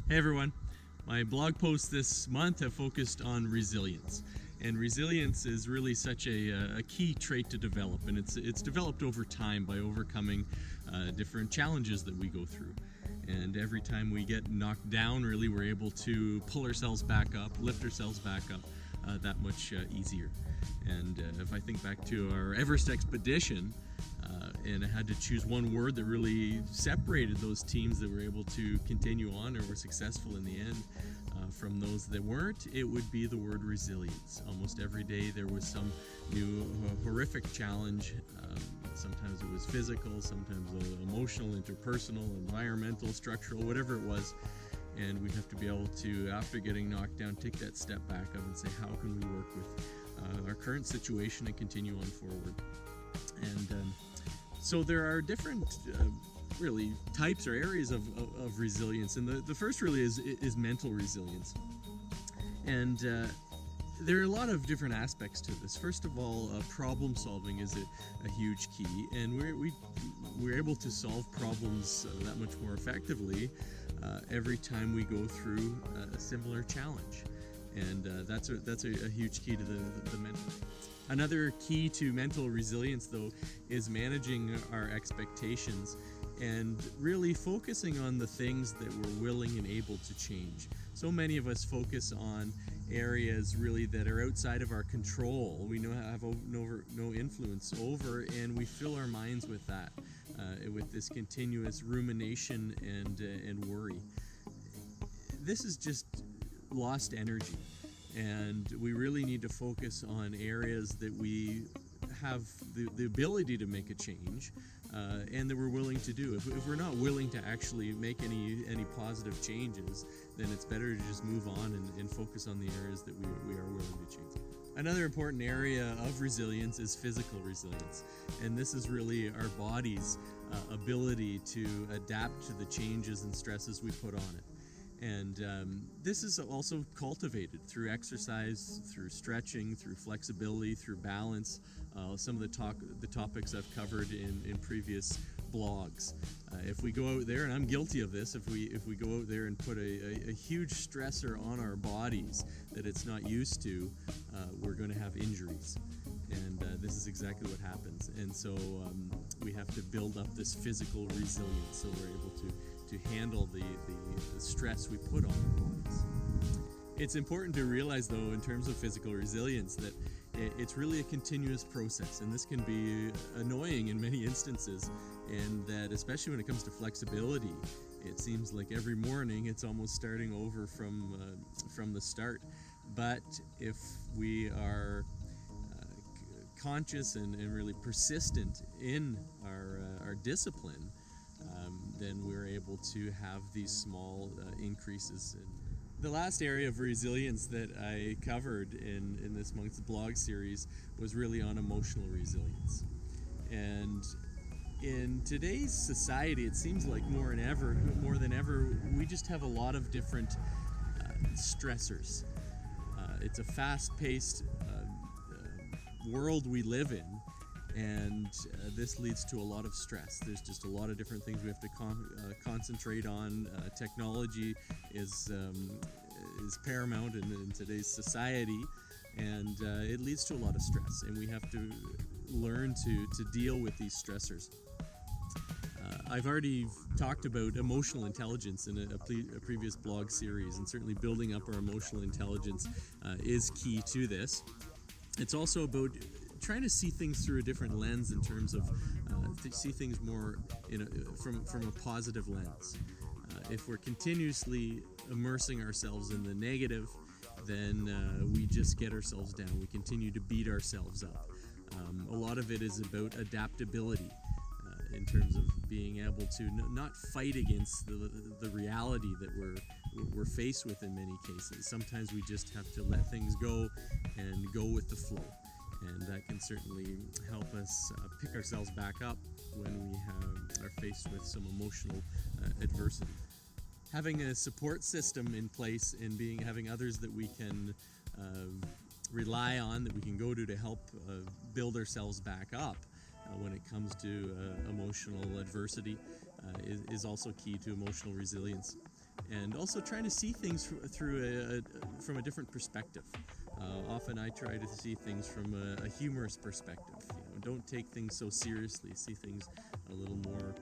Hey everyone, my blog posts this month have focused on resilience. And resilience is really such a key trait to develop, and it's developed over time by overcoming different challenges that we go through. And every time we get knocked down, really, we're able to pull ourselves back up, lift ourselves back up that much easier. And if I think back to our Everest expedition, and I had to choose one word that really separated those teams that were able to continue on or were successful in the end from those that weren't, it would be the word resilience. Almost every day there was some new horrific challenge. Sometimes it was physical, sometimes emotional, interpersonal, environmental, structural, whatever it was. And we have to be able to, after getting knocked down, take that step back up and say, how can we work with our current situation and continue on forward? And so there are different really types or areas of resilience, and the first really is mental resilience. And there are a lot of different aspects to this. First of all, problem solving is a huge key, and we're able to solve problems that much more effectively every time we go through a similar challenge. And that's a huge key to the mental. Another key to mental resilience, though, is managing our expectations and really focusing on the things that we're willing and able to change. So many of us focus on areas really that are outside of our control, we have no influence over, and we fill our minds with that, with this continuous rumination and worry. This is just lost energy. And we really need to focus on areas that we have the ability to make a change and that we're willing to do. If we're not willing to actually make any positive changes, then it's better to just move on and focus on the areas that we are willing to change. Another important area of resilience is physical resilience. And this is really our body's ability to adapt to the changes and stresses we put on it. And this is also cultivated through exercise, through stretching, through flexibility, through balance. Some of the topics I've covered in previous blogs. If we go out there, and I'm guilty of this, if we go out there and put a huge stressor on our bodies that it's not used to, we're going to have injuries. And this is exactly what happens. And so we have to build up this physical resilience so we're able to handle the stress we put on our bodies. It's important to realize, though, in terms of physical resilience, that it's really a continuous process, and this can be annoying in many instances, and that especially when it comes to flexibility, it seems like every morning it's almost starting over from the start. But if we are conscious and really persistent in our discipline, then we're able to have these small increases. The last area of resilience that I covered in this month's blog series was really on emotional resilience. And in today's society, it seems like more than ever, we just have a lot of different stressors. It's a fast-paced world we live in, and this leads to a lot of stress. There's just a lot of different things we have to concentrate on. Technology is paramount in today's society, and it leads to a lot of stress, and we have to learn to deal with these stressors. I've already talked about emotional intelligence in a previous blog series, and certainly building up our emotional intelligence is key to this. It's also about trying to see things through a different lens in terms of see things more from a positive lens. If we're continuously immersing ourselves in the negative, then we just get ourselves down. We continue to beat ourselves up. A lot of it is about adaptability in terms of being able to not fight against the reality that we're faced with in many cases. Sometimes we just have to let things go and go with the flow. And that can certainly help us pick ourselves back up when we are faced with some emotional adversity. Having a support system in place and having others that we can rely on, that we can go to help build ourselves back up when it comes to emotional adversity is also key to emotional resilience. and also trying to see things from a different perspective. Often I try to see things from a humorous perspective. Don't take things so seriously. See things a little more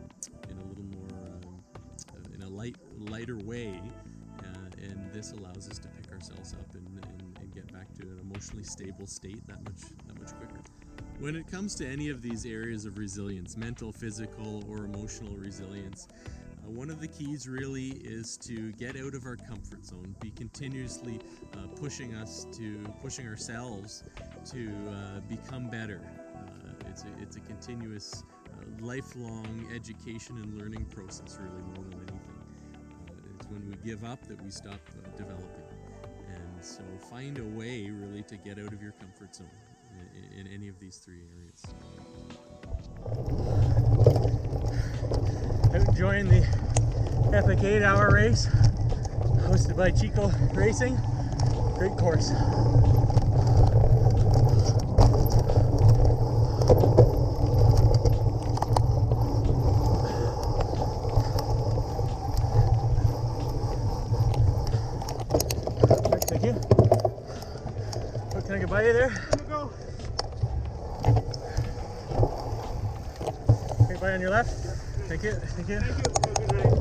in a lighter way, and this allows us to pick ourselves up and get back to an emotionally stable state that much quicker. When it comes to any of these areas of resilience, mental, physical, or emotional resilience, one of the keys really is to get out of our comfort zone, be continuously pushing ourselves to become better. It's a continuous, lifelong education and learning process, really, more than anything. It's when we give up that we stop developing. And so find a way, really, to get out of your comfort zone in any of these three areas. Out enjoying the epic 8-hour race hosted by Chico Racing. Great course. Thank you. What, can I get by you there? Go. Can I get by on your left? Thank you. Thank you. Thank you. Have a good night.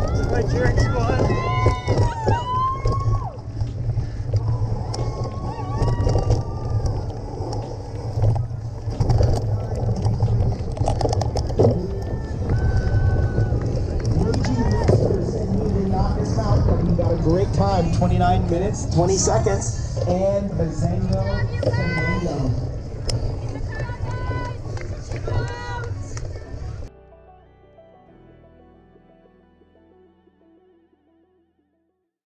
This is my cheering squad. Great time, 29 minutes, 20 seconds, and Bazango.